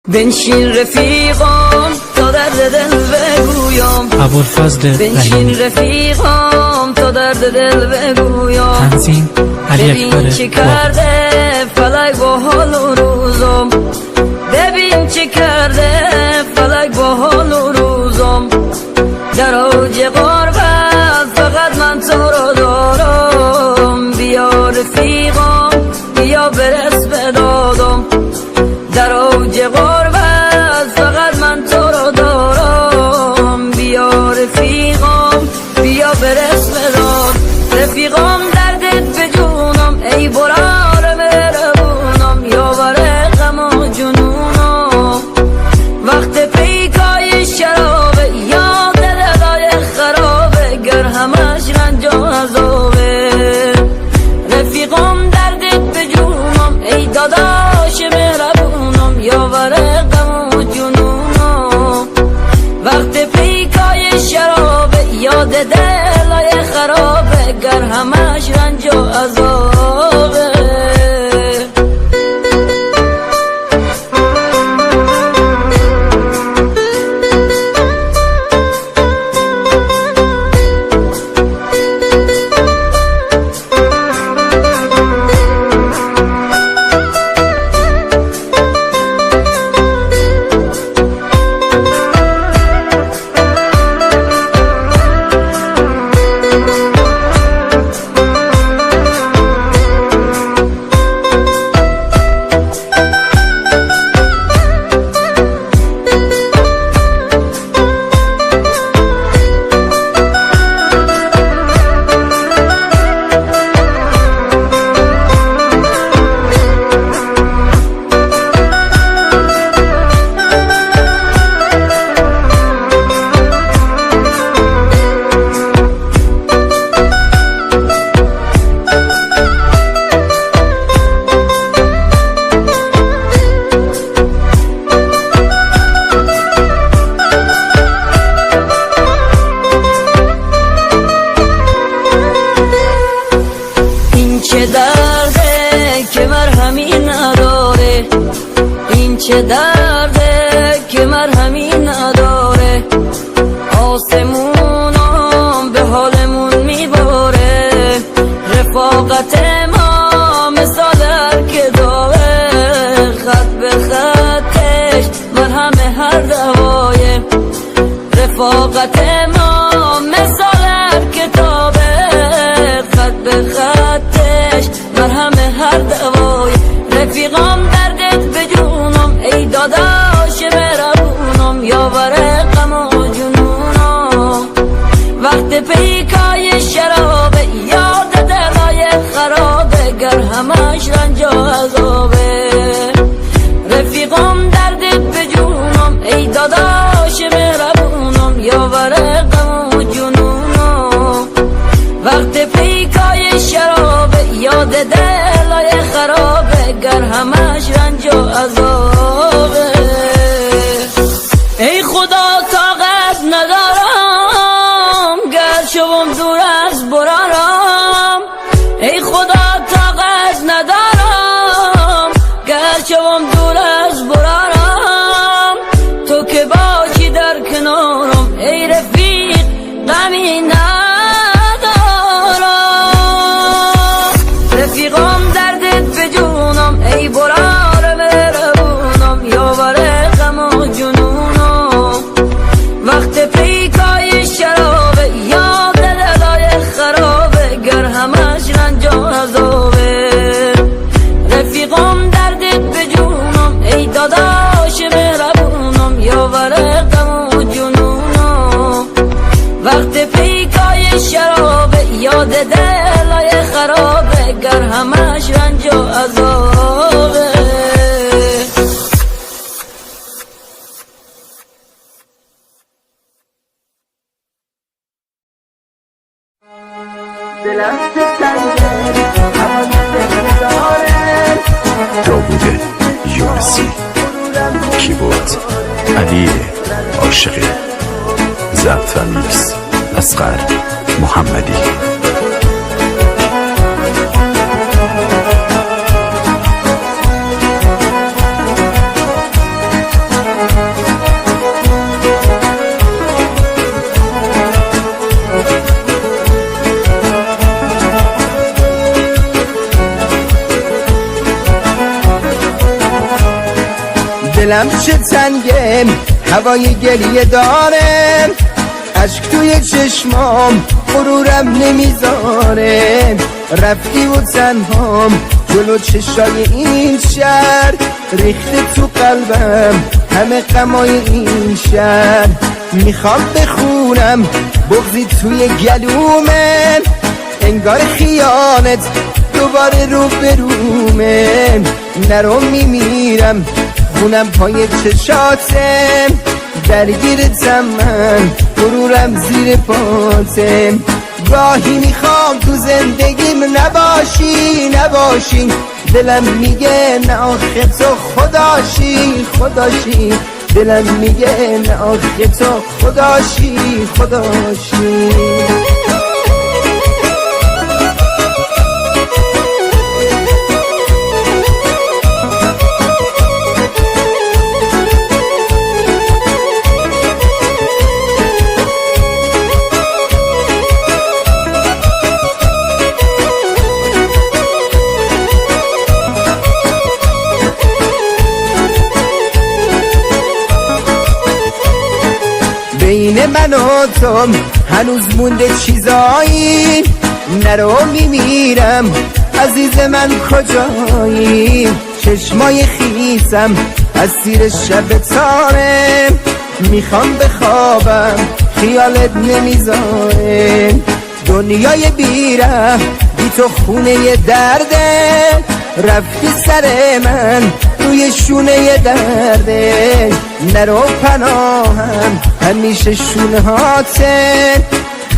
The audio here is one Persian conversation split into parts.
بنشین رفیقام تا درد دل بگویم، ابوالفضل بنشین رفیقام تا درد دل بگویم. تنظیم علی ببین اکبر چه کرده فلک با حال و روزم، ببین چه کرده فلک با حال و روزم. در اوج غربت فقط من تو رو دارم، بیا رفیقام بیا برس به دادم. در اوج غربت فقط من تو رو دارم، بیا رفیقام بیا برس به داد. رفیقام دردت به جونم ای برار مهربونم، یاور غم و جنونم. وقت پیکای شرابه یاد دلای خرابه، گر همش رنج و عذابه. رفیقام دردت به جونم ای داداش مهربونم، یاور غم و جنونم. وقت پیکای شرابه یاد دلای خرابه، گر همش رنج و عذابه. چه درده که مرهمی نداره، این چه درده که مرهمی نداره. آسمونم به حالمون میباره، رفاقت ما مثال هر کتابه. خط به خطش مرهم هر دوایه، رفاقت ما مثال هر کتابه. خط به خطش مرهم هر دوای. رفیقام دردت به جونم ای داداش مهربونم، یاور غم و جنونم. وقت پیکای شرابه یاد دلای خرابه، گر همش رنج و عذابه. رفیقام دردت به جونم ای داداش مهربونم، یاور غم و جنونم. وقت پیکای شرابه یاد دلای خرابه، گر همش رنج و عذابه. ای خدا طاقت ندارم گر شوم دور از برارم، ای خدا طاقت ندارم گر شوم دور از برارم. تو که باشی در کنارم ای رفیق غمی رفیقام دردت به جونم ای برار مهربونم، یاور غم و جنونم. وقت پیکای شرابه یاد دلای خرابه، گر همش رنج و عذابه. رفیقام دردت به جونم ای داداش مهربونم، یاور غم و جنونم. وقت پیکای شرابه یاد دلای خرابه، گر همش رنج و عذابه. داوود یونسی، کیبورد علی عاشقی، ضبط و میکس اصغر محمدی. دلم چه تنگه هوای گریه داره، عشق توی چشمام غرورم نمیذاره. رفتی و تنهام جلو چشای این شهر، ریخته تو قلبم همه غمای این شهر. میخوام بخونم بغضی توی گلومه، انگار خیانت دوباره رو برومه. نرو میمیرم خونم پای چشاته، درگیرتم من غرورم زیر پاته. گاهی میخوام تو زندگیم نباشی، دلم میگه نه آخه تو خداشی. دلم میگه نه آخه تو خداشی. بین من و تو هنوز مونده چیزایی، نرو میمیرم عزیز من کجایی. چشمای خیسم از زیر شب تاره، میخوام بخوابم خیالت نمیذاره. دنیای بیره بی تو خونه درده، رفتی سر من روی شونه درده. نرو پناهم همیشه شونه هاته،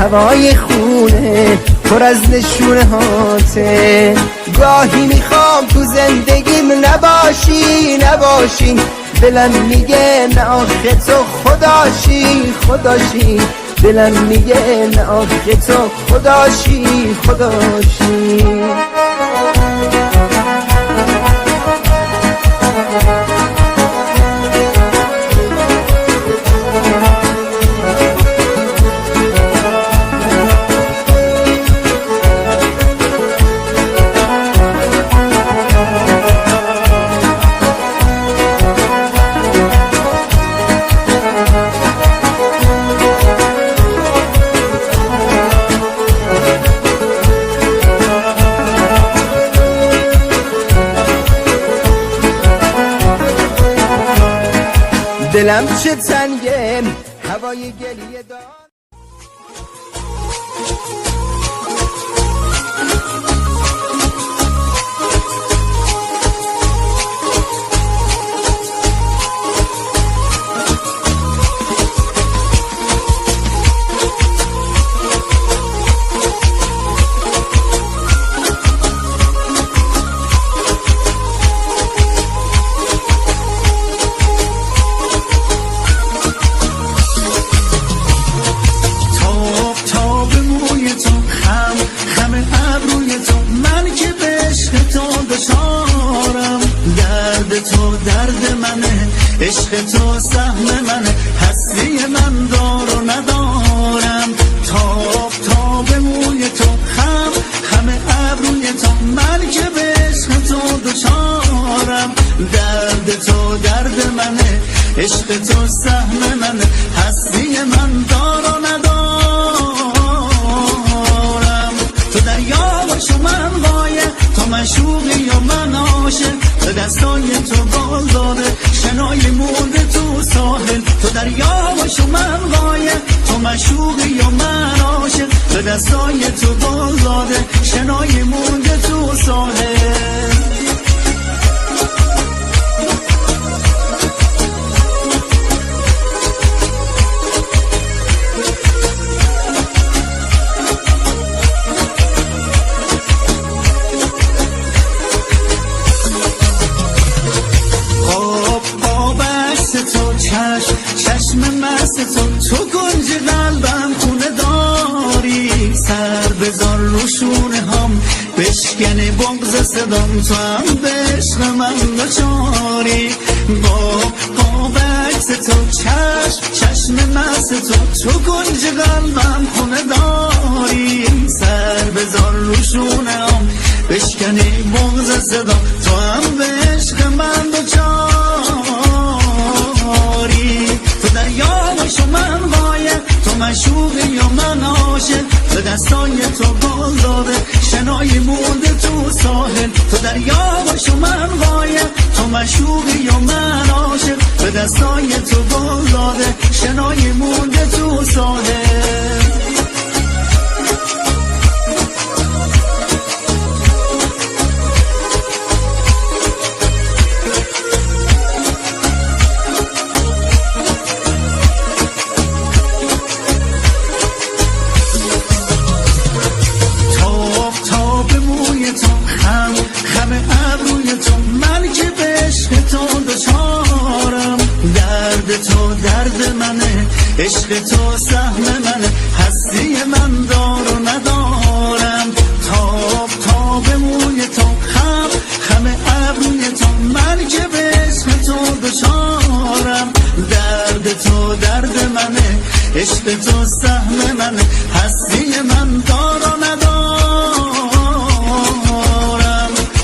هوای خونه پر از نشونه هاته. گاهی میخوام تو زندگیم نباشی، دلم میگه نه آخه تو خداشی. دلم میگه نه آخه تو خداشی. دلم چه تنگه هوای گریه دار. تو درد منه، عشق تو سهم منه، هستی من دار و ندارم. تاب موی تو همه ابروی تو، من که به عشق تو دوچارم. درد تو درد منه، عشق تو سهم منه، هستی من دار و ندارم. تو دریا باشو من غایب، تو مشوقی و من عاشق، به دستای تو بال داده شنای مرده تو ساحل. تو دریا باشو من غایب، تو مشوقی و من عاشق، به دستای تو بال داده شنای مرده تو ساحل. چشم مست تو گنج قلبم خونه داری. سر بذار رو شونه هم بشکنه بغض صدام، تو هم به عشق من دچاری. با عکس تو چشم مست تو گنج قلبم خونه داری. سر بذار رو شونه هم بشکنه بغض صدام، تو هم به عشق من دچاری. دریا باش و من غایب، تو مشوقی و من عاشق، به دستای تو گل داده شنای مونده تو ساحل. تو درد منه، عشق تو سهم منه، هستی من دار و ندارم. تاب موی تو، خم ابروی تو، من که به عشق تو دچارم. درد تو درد منه، عشق تو سهم منه، هستی من دار و ندارم.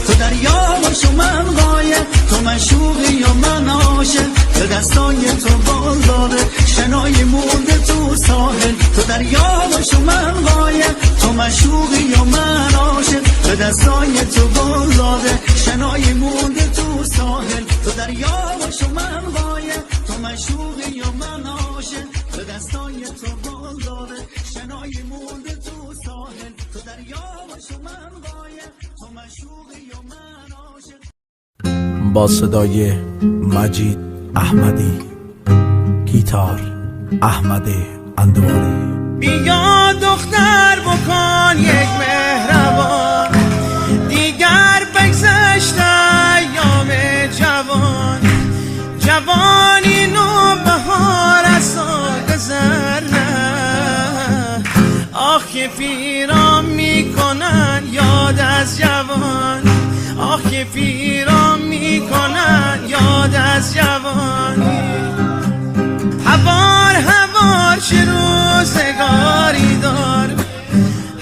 تو دریا باش و من غایب، تو مشوقی و من عاشق، به دستای تو گل داده شنای مونده تو ساحل. تو دریا باش و من غایب، تو مشوقی و من عاشق، به دستای تو گل داده شنای مونده تو ساحل. تو دریا باش و من غایب، تو مشوقی و من عاشق، به دستای تو گل داده شنای مونده تو ساحل. تو دریا باش و من غایب، تو مشوقی و من عاشق. با صدای مجید احمدی، گیتار احمد اندواری. بیا دختر بکن یک مهربان، دیگر بگذشت ایام جوان. جوانی نو بهار از گذر نه، آخ که پیرام میکنن یاد از جوان، آخ که پیرام میکنن یاد از جوانی. هوار هوار چه روزگاری دار،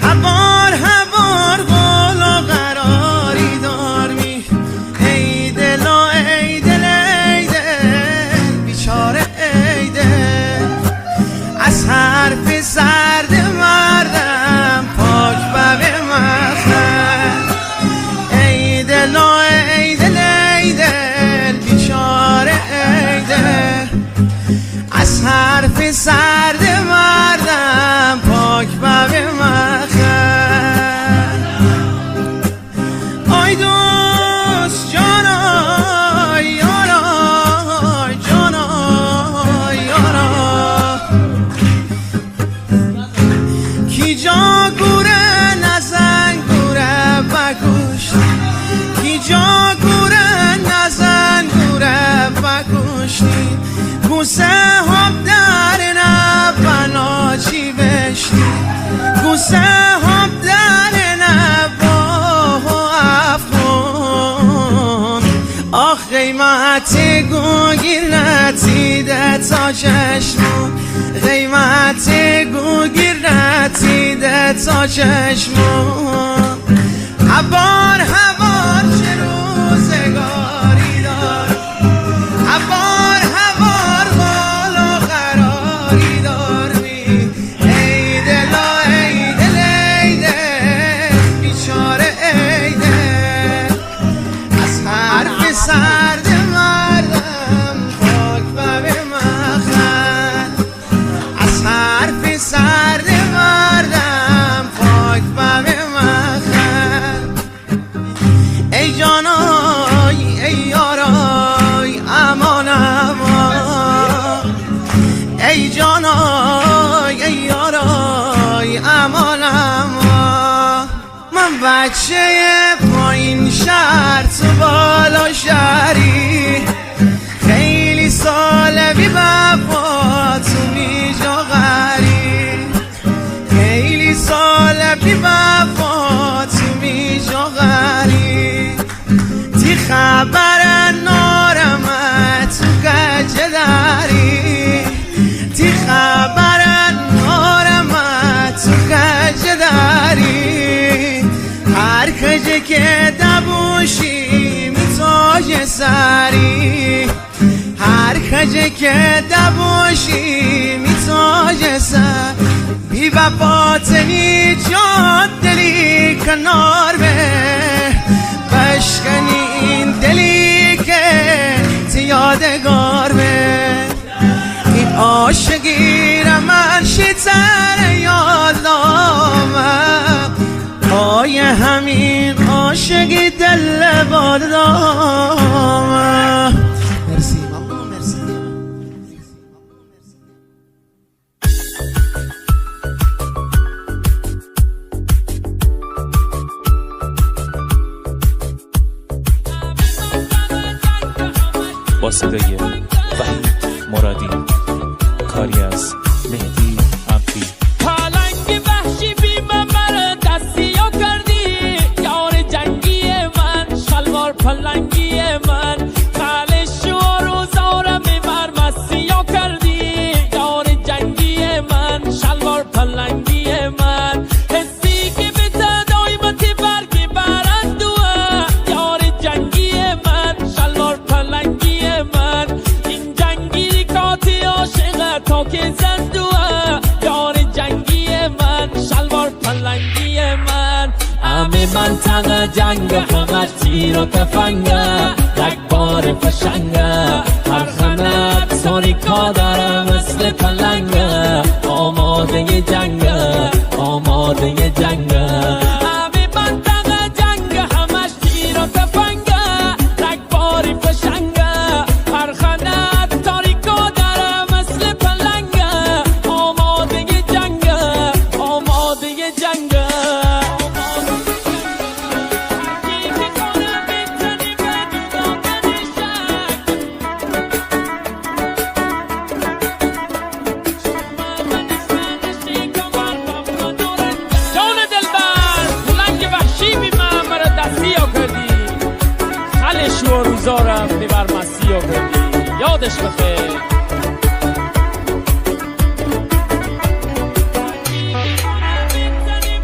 هوار هوار قول و قراری دار می. ای دلا ای دل ای دل بیچاره ای دل، از حرف سرد مردم پاک بب مخن. ای دلا ای دل ای دل بیچاره ای دل، از حرف سرد مردم پاک بب مخن. آی دوست جانای یارای جانای یارا، کی جا گوره نزن گوره بگوش، کی جا گوره نزن گوره بگوشتی. گوسه هم در نبنا چی بشتی، گوسه هم در نبا افغان. آخ قیمت گوگیر نتیده تا چشمون، قیمت گوگیر نتیده تا چشمون. هوار هوار چه روزگاری دار، هوار هوار قول و قراری دار می. ای دلا ای دل ای دل بیچاره ای دل، از حرف سرد مردم پاک بب مخن، از حرف سرد مردم پاک بب مخن. ای جانای ای یارای امان امان، ای جانای ای یارای امان امان. من بچه پایین شهر تو بالا شهری، خیلی سال بی وفا تو بی جا غری، خیلی سال بی وفا تو بی جا غری. تی خبر نارمت تو گجه داری، تی خبر نارمت تو گجه داری. هر کجه که دبوشی میتاج سری، هر کجه که دبوشی میتاج سر. بی وفات نی جان دلی کنار به بشکنین دلی که یادگار به این عاشقی را من شیطر یادم پای همین عاشقی دل بادم. مرسی ماما، مرسی. با صدای وحید مرادی، کاری از مهدی عبدی. پالنگ وحشی بی من دستیو کردی، یار جنگی من، شلوار پلنگی من، خالش و روزارم بر مسیو کردی، یار جنگی من، شلوار پلنگی من، حسی که به تدایمتی برگی برندوه، یار جنگی من، شلوار پلنگی من، این جنگی کاتی عاشق تا که زندوه، یار جنگی من، شلوار پلنگی من. همه منطقه جنگ فقط تیر و تفنگه، یک بار فشنگه، هر خنت ساریکا داره مثل پلنگه، آماده جنگه، آماده جنگه. همه منطقه جنگ همش تیر و تفنگه، یک بار فشنگه، هر خنت تاریکا داره مثل پلنگه، آماده جنگه، آماده جنگه. جان دلبر پلنگ وحشی بی من مرا دستیو کردی، خلش و روزارم ببر مسیو کردی، یادش بخیر.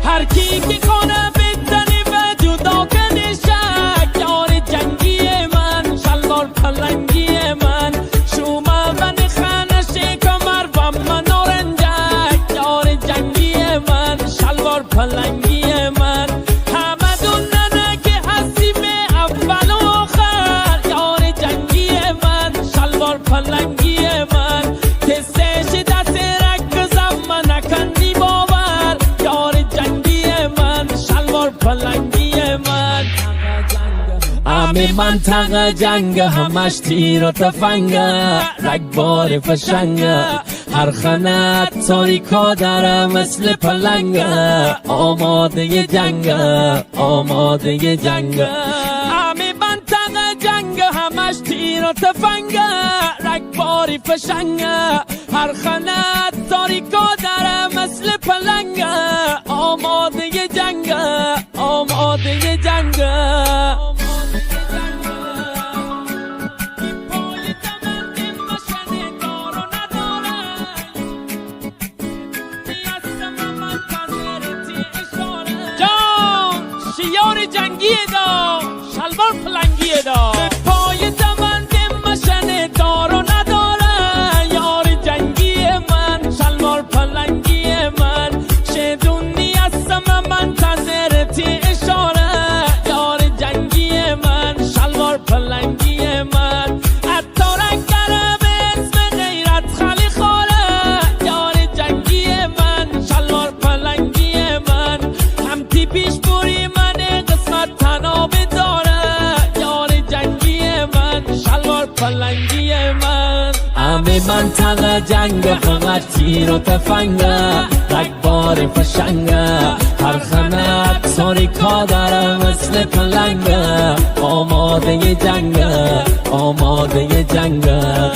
هر کی که کنه بزنی به جدا کنی شک، یار جنگی من، شلوار پلنگی من، شوما من خانه کمر و من نارنجک، یار جنگی من، شلوار پلنگی من. همه دوننه که هستیم اول و آخر، یار جنگی من، شلوار پلنگی من، کسش دست رکزم من نکندی باور، یار جنگی من، شلوار پلنگی من. همه منطقه جنگ همش تیر و تفنگه، رگبار فشنگه، هر خنت تاریکا داره مثل پلنگه، آماده جنگه، آماده جنگه. همه منطقه جنگ همش تیر و تفنگه، رگباری فشنگه، هر خنت تاریکا داره مثل پلنگه، آماده جنگه، آماده جنگه. یار جنگی دا، شلوار پلنگی دا، پای دمن مشن دار و نداره، یار جنگی من، شلوار پلنگی من، شدونی هستم منتظرتی اشاره، یار جنگی من، شلوار پلنگی من. حتی رنگره به اسم غیرت خالی خوره، یار جنگی من، شلوار پلنگی من، همتی پیش بوری من قسمت تناب داره، یار جنگی من، شلوار پلنگی من. همه منطقه جنگ فقط تیر و تفنگه، رگبار فشنگه، هر خنت ساریکا داره مثل پلنگه، آماده جنگه، آماده جنگه.